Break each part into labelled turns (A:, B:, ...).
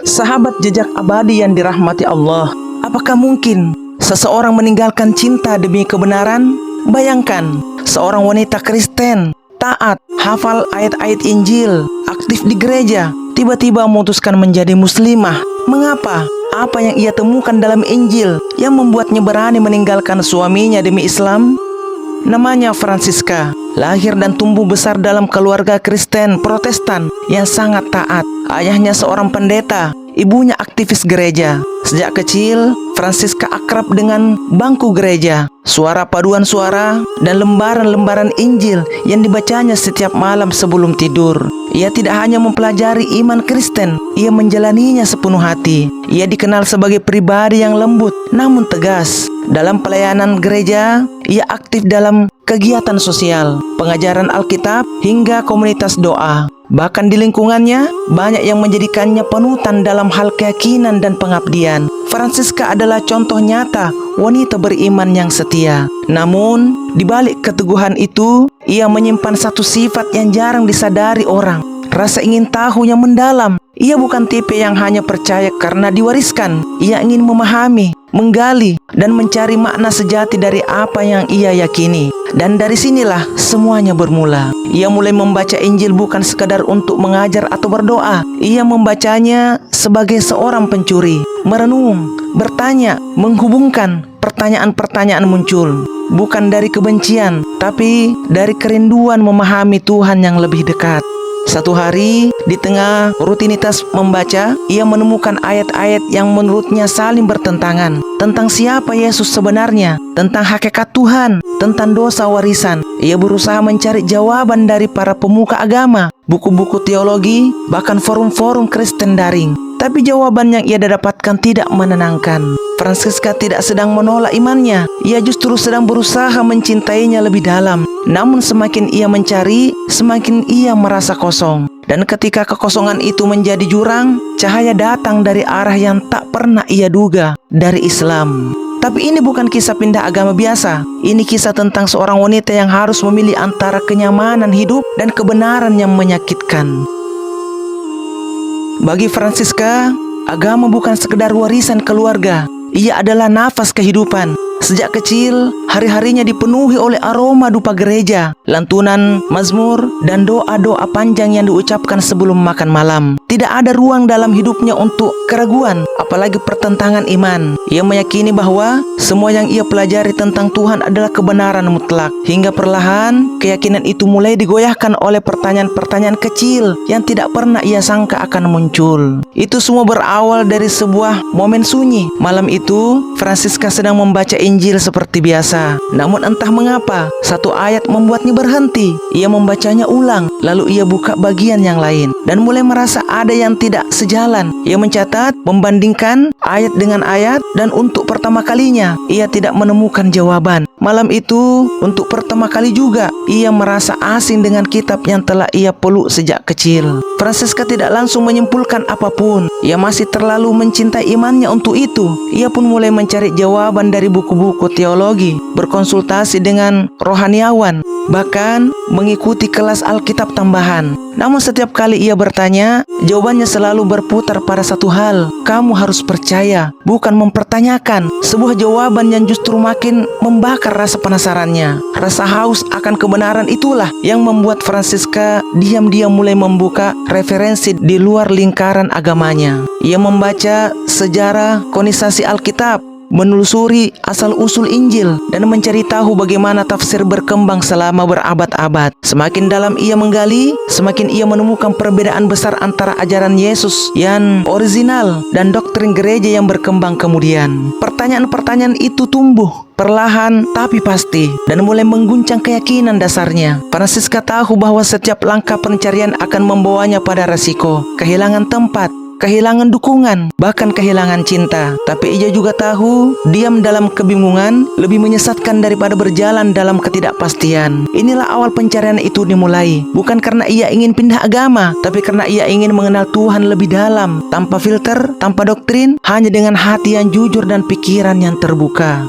A: Sahabat jejak abadi yang dirahmati Allah, apakah mungkin seseorang meninggalkan cinta demi kebenaran? Bayangkan, seorang wanita Kristen, taat, hafal ayat-ayat Injil, aktif di gereja, tiba-tiba memutuskan menjadi muslimah. Mengapa? Apa yang ia temukan dalam Injil yang membuatnya berani meninggalkan suaminya demi Islam? Namanya Francisca, lahir dan tumbuh besar dalam keluarga Kristen Protestan yang sangat taat. Ayahnya seorang pendeta, ibunya aktivis gereja. Sejak kecil, Francisca akrab dengan bangku gereja. Suara paduan suara dan lembaran-lembaran Injil yang dibacanya setiap malam sebelum tidur. Ia tidak hanya mempelajari iman Kristen, ia menjalaninya sepenuh hati. Ia dikenal sebagai pribadi yang lembut namun tegas. Dalam pelayanan gereja, ia aktif dalam kegiatan sosial, pengajaran Alkitab, hingga komunitas doa. Bahkan di lingkungannya, banyak yang menjadikannya panutan dalam hal keyakinan dan pengabdian. Francisca adalah contoh nyata wanita beriman yang setia. Namun, di balik keteguhan itu, ia menyimpan satu sifat yang jarang disadari orang. Rasa ingin tahu yang mendalam. Ia bukan tipe yang hanya percaya karena diwariskan. Ia ingin memahami, menggali, dan mencari makna sejati dari apa yang ia yakini. Dan dari sinilah semuanya bermula. Ia mulai membaca Injil bukan sekadar untuk mengajar atau berdoa. Ia membacanya sebagai seorang pencuri, merenung, bertanya, menghubungkan. Pertanyaan-pertanyaan muncul, bukan dari kebencian, tapi dari kerinduan memahami Tuhan yang lebih dekat. Satu hari, di tengah rutinitas membaca, ia menemukan ayat-ayat yang menurutnya saling bertentangan. Tentang siapa Yesus sebenarnya, tentang hakikat Tuhan, tentang dosa warisan. Ia berusaha mencari jawaban dari para pemuka agama, buku-buku teologi, bahkan forum-forum Kristen daring. Tapi jawaban yang ia dapatkan tidak menenangkan. Francisca tidak sedang menolak imannya. Ia justru sedang berusaha mencintainya lebih dalam. Namun semakin ia mencari, semakin ia merasa kosong. Dan ketika kekosongan itu menjadi jurang, cahaya datang dari arah yang tak pernah ia duga, dari Islam. Tapi ini bukan kisah pindah agama biasa. Ini kisah tentang seorang wanita yang harus memilih antara kenyamanan hidup dan kebenaran yang menyakitkan. Bagi Francisca, agama bukan sekedar warisan keluarga. Ia adalah nafas kehidupan. Sejak kecil, hari-harinya dipenuhi oleh aroma dupa gereja, lantunan, mazmur, dan doa-doa panjang yang diucapkan sebelum makan malam. Tidak ada ruang dalam hidupnya untuk keraguan, apalagi pertentangan iman. Ia meyakini bahwa semua yang ia pelajari tentang Tuhan adalah kebenaran mutlak. Hingga perlahan, keyakinan itu mulai digoyahkan oleh pertanyaan-pertanyaan kecil yang tidak pernah ia sangka akan muncul. Itu semua berawal dari sebuah momen sunyi. Malam itu, Francisca sedang membaca Injil seperti biasa. Namun entah mengapa, satu ayat membuatnya berhenti. Ia membacanya ulang, lalu ia buka bagian yang lain dan mulai merasa ada yang tidak sejalan. Ia mencatat, membandingkan ayat dengan ayat, dan untuk pertama kalinya ia tidak menemukan jawaban. Malam itu, untuk pertama kali juga, ia merasa asing dengan kitab yang telah ia peluk sejak kecil. Francisca tidak langsung menyimpulkan apapun. Ia masih terlalu mencintai imannya untuk itu. Ia pun mulai mencari jawaban dari buku-buku teologi, berkonsultasi dengan rohaniawan, bahkan mengikuti kelas Alkitab tambahan. Namun setiap kali ia bertanya, jawabannya selalu berputar pada satu hal: kamu harus percaya, bukan mempertanyakan. Sebuah jawaban yang justru makin membakar rasa penasarannya. Rasa haus akan kebenaran itulah yang membuat Francisca diam-diam mulai membuka referensi di luar lingkaran agamanya. Ia membaca sejarah kanonisasi Alkitab, menelusuri asal-usul Injil, dan mencari tahu bagaimana tafsir berkembang selama berabad-abad. Semakin dalam ia menggali, semakin ia menemukan perbedaan besar antara ajaran Yesus yang orisinal dan doktrin gereja yang berkembang kemudian. Pertanyaan-pertanyaan itu tumbuh perlahan tapi pasti dan mulai mengguncang keyakinan dasarnya. Francisca tahu bahwa setiap langkah pencarian akan membawanya pada resiko, kehilangan tempat, kehilangan dukungan, bahkan kehilangan cinta. Tapi ia juga tahu, diam dalam kebingungan lebih menyesatkan daripada berjalan dalam ketidakpastian. Inilah awal pencarian itu dimulai, bukan karena ia ingin pindah agama, tapi karena ia ingin mengenal Tuhan lebih dalam, tanpa filter, tanpa doktrin, hanya dengan hati yang jujur dan pikiran yang terbuka.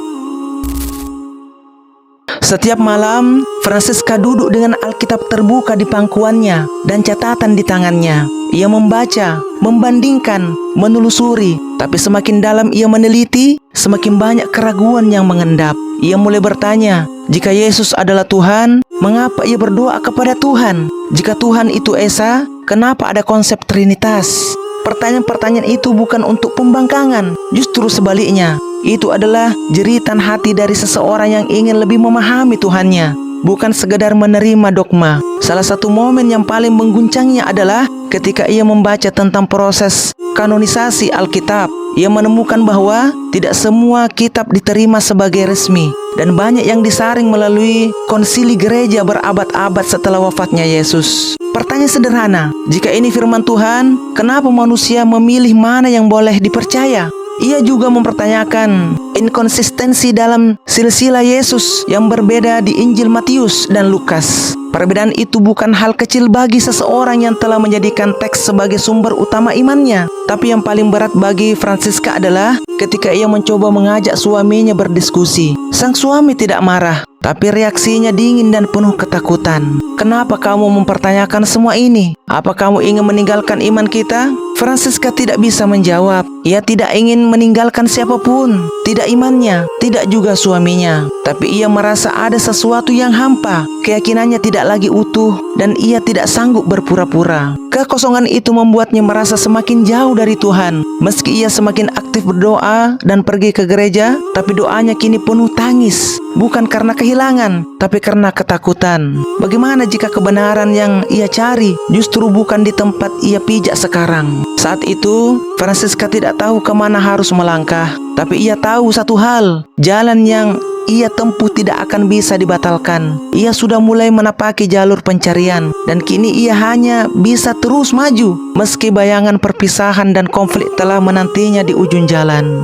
A: Setiap malam, Francisca duduk dengan Alkitab terbuka di pangkuannya dan catatan di tangannya. Ia membaca, membandingkan, menelusuri, tapi semakin dalam ia meneliti, semakin banyak keraguan yang mengendap. Ia mulai bertanya, jika Yesus adalah Tuhan, mengapa ia berdoa kepada Tuhan? Jika Tuhan itu Esa, kenapa ada konsep Trinitas? Pertanyaan-pertanyaan itu bukan untuk pembangkangan, justru sebaliknya. Itu adalah jeritan hati dari seseorang yang ingin lebih memahami Tuhannya, bukan sekedar menerima dogma. Salah satu momen yang paling mengguncangnya adalah ketika ia membaca tentang proses kanonisasi Alkitab. Ia menemukan bahwa tidak semua kitab diterima sebagai resmi, dan banyak yang disaring melalui konsili gereja berabad-abad setelah wafatnya Yesus. Pertanyaan sederhana, jika ini firman Tuhan, kenapa manusia memilih mana yang boleh dipercaya? Ia juga mempertanyakan inkonsistensi dalam silsilah Yesus yang berbeda di Injil Matius dan Lukas. Perbedaan itu bukan hal kecil bagi seseorang yang telah menjadikan teks sebagai sumber utama imannya. Tapi yang paling berat bagi Francisca adalah ketika ia mencoba mengajak suaminya berdiskusi. Sang suami tidak marah, tapi reaksinya dingin dan penuh ketakutan. Kenapa kamu mempertanyakan semua ini? Apa kamu ingin meninggalkan iman kita? Francisca tidak bisa menjawab. Ia tidak ingin meninggalkan siapapun, tidak imannya, tidak juga suaminya. Tapi ia merasa ada sesuatu yang hampa. Keyakinannya tidak lagi utuh dan ia tidak sanggup berpura-pura. Kekosongan itu membuatnya merasa semakin jauh dari Tuhan. Meski ia semakin aktif berdoa dan pergi ke gereja, tapi doanya kini penuh tangis. Bukan karena kehilangan, tapi karena ketakutan. Bagaimana jika kebenaran yang ia cari justru bukan di tempat ia pijak sekarang? Saat itu, Francisca tidak tahu kemana harus melangkah. Tapi ia tahu satu hal, jalan yang ia tempuh tidak akan bisa dibatalkan. Ia sudah mulai menapaki jalur pencarian, dan kini ia hanya bisa terus maju, meski bayangan perpisahan dan konflik telah menantinya di ujung jalan.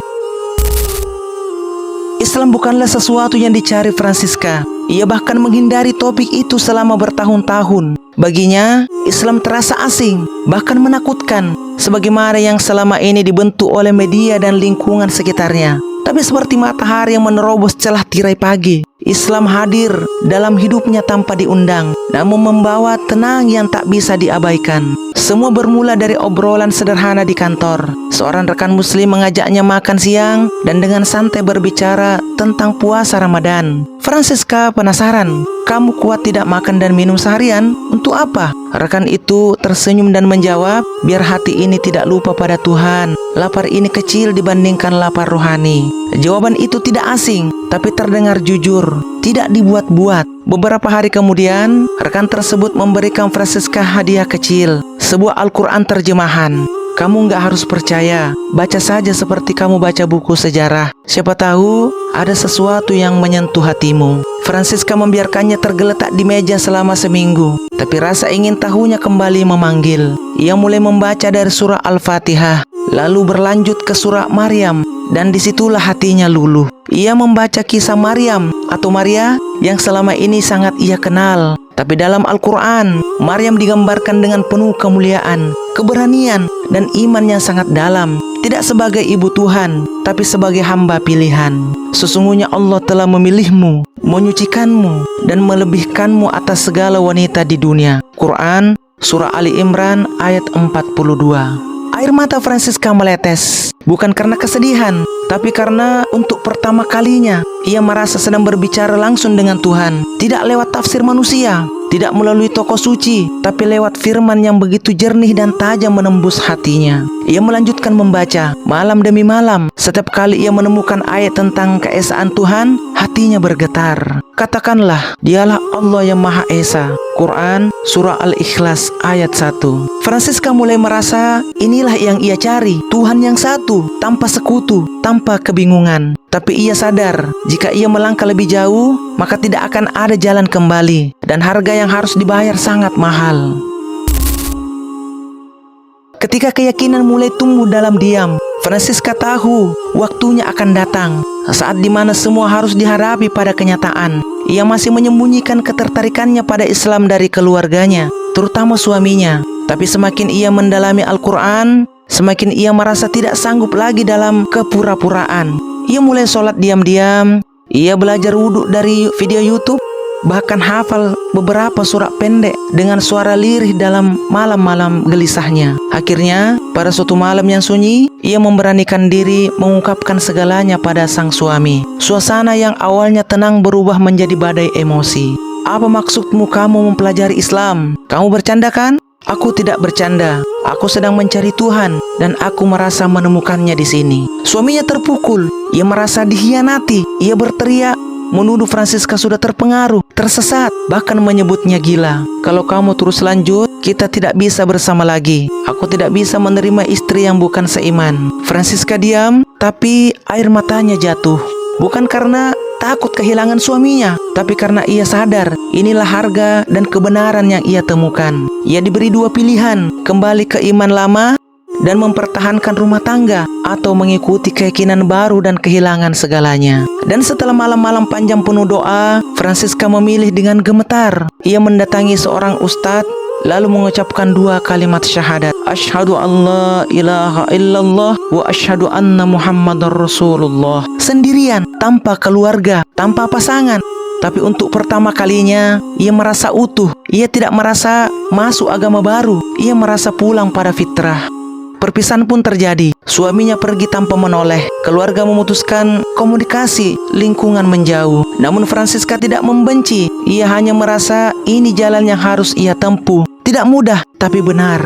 A: Islam bukanlah sesuatu yang dicari Francisca. Ia bahkan menghindari topik itu selama bertahun-tahun. Baginya, Islam terasa asing, bahkan menakutkan, sebagaimana yang selama ini dibentuk oleh media dan lingkungan sekitarnya. Tapi seperti matahari yang menerobos celah tirai pagi, Islam hadir dalam hidupnya tanpa diundang, namun membawa tenang yang tak bisa diabaikan. Semua bermula dari obrolan sederhana di kantor. Seorang rekan muslim mengajaknya makan siang dan dengan santai berbicara tentang puasa Ramadan. Francisca penasaran, kamu kuat tidak makan dan minum seharian? Untuk apa? Rekan itu tersenyum dan menjawab, biar hati ini tidak lupa pada Tuhan. Lapar ini kecil dibandingkan lapar rohani. Jawaban itu tidak asing, tapi terdengar jujur, tidak dibuat-buat. Beberapa hari kemudian, rekan tersebut memberikan Francisca hadiah kecil, sebuah Al-Quran terjemahan. Kamu nggak harus percaya, baca saja seperti kamu baca buku sejarah. Siapa tahu ada sesuatu yang menyentuh hatimu. Francisca membiarkannya tergeletak di meja selama seminggu, tapi rasa ingin tahunya kembali memanggil. Ia mulai membaca dari surah Al-Fatihah, lalu berlanjut ke surah Maryam, dan disitulah hatinya luluh. Ia membaca kisah Maryam atau Maria yang selama ini sangat ia kenal. Tapi dalam Al-Quran, Maryam digambarkan dengan penuh kemuliaan, keberanian, dan iman yang sangat dalam. Tidak sebagai ibu Tuhan, tapi sebagai hamba pilihan. Sesungguhnya Allah telah memilihmu, menyucikanmu, dan melebihkanmu atas segala wanita di dunia. Quran, Surah Ali Imran, ayat 42. Air mata Francisca meletes, bukan karena kesedihan, tapi karena untuk pertama kalinya ia merasa sedang berbicara langsung dengan Tuhan. Tidak lewat tafsir manusia, tidak melalui tokoh suci, tapi lewat firman yang begitu jernih dan tajam menembus hatinya. Ia melanjutkan membaca malam demi malam. Setiap kali ia menemukan ayat tentang keesaan Tuhan, hatinya bergetar. Katakanlah, dialah Allah yang Maha Esa. Quran, Surah Al-Ikhlas, ayat 1. Francisca mulai merasa inilah yang ia cari, Tuhan yang satu, tanpa sekutu, tanpa kebingungan. Tapi ia sadar, jika ia melangkah lebih jauh, maka tidak akan ada jalan kembali, dan harga yang harus dibayar sangat mahal. Ketika keyakinan mulai tumbuh dalam diam, Francisca tahu waktunya akan datang, saat dimana semua harus dihadapi pada kenyataan. Ia masih menyembunyikan ketertarikannya pada Islam dari keluarganya, terutama suaminya. Tapi semakin ia mendalami Al-Quran, semakin ia merasa tidak sanggup lagi dalam kepura-puraan. Ia mulai sholat diam-diam, Ia belajar wudhu dari video YouTube, bahkan hafal beberapa surat pendek dengan suara lirih dalam malam-malam gelisahnya. Akhirnya, pada suatu malam yang sunyi, ia memberanikan diri mengungkapkan segalanya pada sang suami. Suasana yang awalnya tenang berubah menjadi badai emosi. "Apa maksudmu kamu mempelajari Islam? Kamu bercanda kan?" "Aku tidak bercanda. Aku sedang mencari Tuhan dan aku merasa menemukannya di sini." Suaminya terpukul. Ia merasa dikhianati. Ia berteriak, menuduh Francisca sudah terpengaruh, tersesat, bahkan menyebutnya gila. "Kalau kamu terus lanjut, kita tidak bisa bersama lagi. Aku tidak bisa menerima istri yang bukan seiman." Francisca diam, tapi air matanya jatuh. Bukan karena takut kehilangan suaminya, tapi karena ia sadar inilah harga dan kebenaran yang ia temukan. Ia diberi dua pilihan, kembali ke iman lama dan mempertahankan rumah tangga, atau mengikuti keyakinan baru dan kehilangan segalanya. Dan setelah malam-malam panjang penuh doa, Francisca memilih dengan gemetar. Ia mendatangi seorang ustadz, lalu mengucapkan dua kalimat syahadat, "Asyhadu alla ilaha illallah wa asyhadu anna Muhammadar Rasulullah." Sendirian, tanpa keluarga, tanpa pasangan. Tapi untuk pertama kalinya, ia merasa utuh. Ia tidak merasa masuk agama baru. Ia merasa pulang pada fitrah. Perpisahan pun terjadi. Suaminya pergi tanpa menoleh. Keluarga memutuskan komunikasi, lingkungan menjauh. Namun Francisca tidak membenci. Ia hanya merasa ini jalan yang harus ia tempuh. Tidak mudah, tapi benar.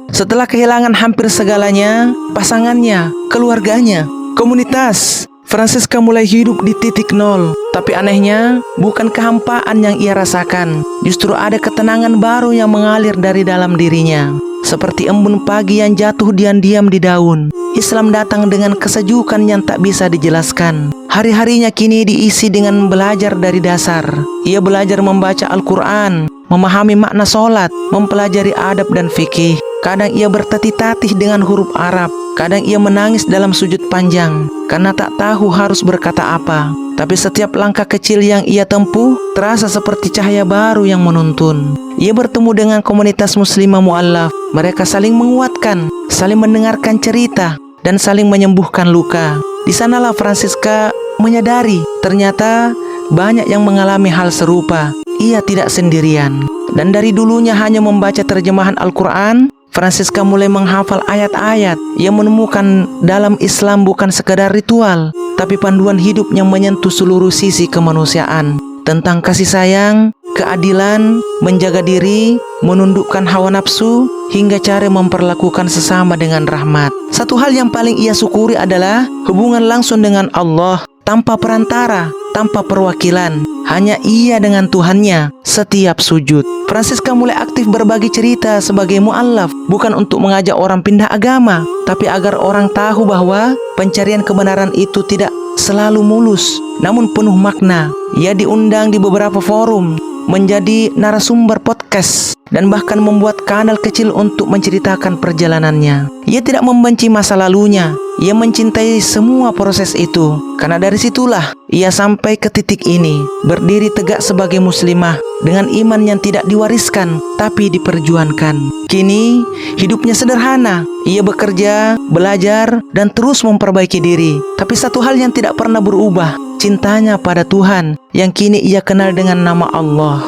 A: Setelah kehilangan hampir segalanya, pasangannya, keluarganya, komunitas, Francisca mulai hidup di titik nol. Tapi anehnya, bukan kehampaan yang ia rasakan. Justru ada ketenangan baru yang mengalir dari dalam dirinya. Seperti embun pagi yang jatuh diam-diam di daun. Islam datang dengan kesejukan yang tak bisa dijelaskan. Hari-harinya kini diisi dengan belajar dari dasar. Ia belajar membaca Al-Quran, memahami makna sholat, mempelajari adab dan fikih. Kadang ia bertatih-tatih dengan huruf Arab. Kadang ia menangis dalam sujud panjang karena tak tahu harus berkata apa. Tapi setiap langkah kecil yang ia tempuh terasa seperti cahaya baru yang menuntun. Ia bertemu dengan komunitas muslimah mu'allaf. Mereka saling menguatkan, saling mendengarkan cerita, dan saling menyembuhkan luka. Di sanalah Francisca menyadari ternyata banyak yang mengalami hal serupa. Ia tidak sendirian. Dan dari dulunya hanya membaca terjemahan Al-Quran, Francisca mulai menghafal ayat-ayat. Ia menemukan dalam Islam bukan sekadar ritual, tapi panduan hidup yang menyentuh seluruh sisi kemanusiaan. Tentang kasih sayang, keadilan, menjaga diri, menundukkan hawa nafsu, hingga cara memperlakukan sesama dengan rahmat. Satu hal yang paling ia syukuri adalah hubungan langsung dengan Allah, tanpa perantara, tanpa perwakilan. Hanya ia dengan Tuhannya setiap sujud. Francisca mulai aktif berbagi cerita sebagai mu'allaf, bukan untuk mengajak orang pindah agama, tapi agar orang tahu bahwa pencarian kebenaran itu tidak selalu mulus, namun penuh makna. Ia diundang di beberapa forum, menjadi narasumber podcast, dan bahkan membuat kanal kecil untuk menceritakan perjalanannya. Ia tidak membenci masa lalunya. Ia mencintai semua proses itu. Karena dari situlah ia sampai ke titik ini, berdiri tegak sebagai muslimah dengan iman yang tidak diwariskan tapi diperjuangkan. Kini hidupnya sederhana. Ia bekerja, belajar, dan terus memperbaiki diri. Tapi satu hal yang tidak pernah berubah, cintanya pada Tuhan yang kini ia kenal dengan nama Allah.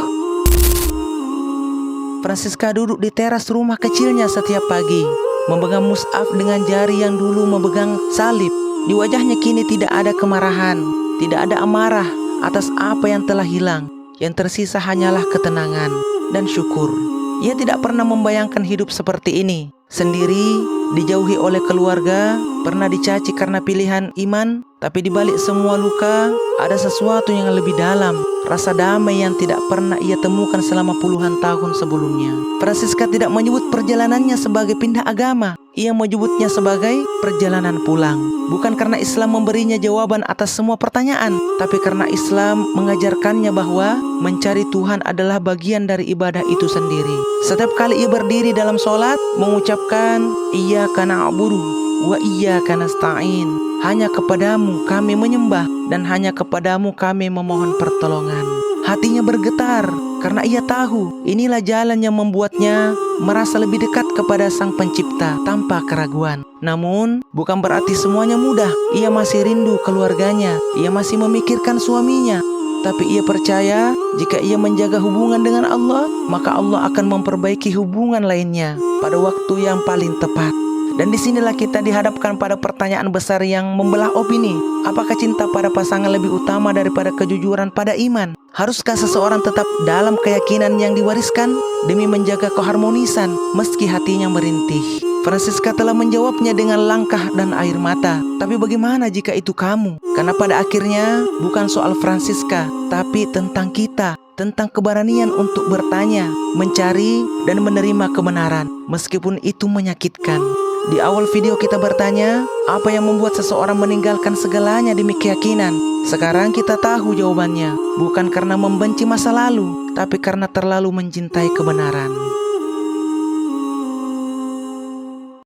A: Francisca duduk di teras rumah kecilnya setiap pagi, memegang mushaf dengan jari yang dulu memegang salib. Di wajahnya kini tidak ada kemarahan, tidak ada amarah atas apa yang telah hilang. Yang tersisa hanyalah ketenangan dan syukur. Ia tidak pernah membayangkan hidup seperti ini, sendiri, dijauhi oleh keluarga, pernah dicaci karena pilihan iman. Tapi di balik semua luka, ada sesuatu yang lebih dalam, rasa damai yang tidak pernah ia temukan selama puluhan tahun sebelumnya. Francisca tidak menyebut perjalanannya sebagai pindah agama. Ia menyebutnya sebagai perjalanan pulang. Bukan karena Islam memberinya jawaban atas semua pertanyaan, tapi karena Islam mengajarkannya bahwa mencari Tuhan adalah bagian dari ibadah itu sendiri. Setiap kali ia berdiri dalam sholat, mengucapkan Iyyaka na'budu wa iyyaka nasta'in. Hanya kepadamu kami menyembah dan hanya kepadamu kami memohon pertolongan. Hatinya bergetar, karena ia tahu inilah jalan yang membuatnya merasa lebih dekat kepada Sang Pencipta tanpa keraguan. Namun, bukan berarti semuanya mudah. Ia masih rindu keluarganya, ia masih memikirkan suaminya. Tapi ia percaya jika ia menjaga hubungan dengan Allah, maka Allah akan memperbaiki hubungan lainnya pada waktu yang paling tepat. Dan disinilah kita dihadapkan pada pertanyaan besar yang membelah opini. Apakah cinta pada pasangan lebih utama daripada kejujuran pada iman? Haruskah seseorang tetap dalam keyakinan yang diwariskan demi menjaga keharmonisan meski hatinya merintih? Francisca telah menjawabnya dengan langkah dan air mata. Tapi bagaimana jika itu kamu? Karena pada akhirnya bukan soal Francisca, tapi tentang kita. Tentang keberanian untuk bertanya, mencari, dan menerima kebenaran meskipun itu menyakitkan. Di awal video kita bertanya, apa yang membuat seseorang meninggalkan segalanya demi keyakinan? Sekarang kita tahu jawabannya, bukan karena membenci masa lalu, tapi karena terlalu mencintai kebenaran.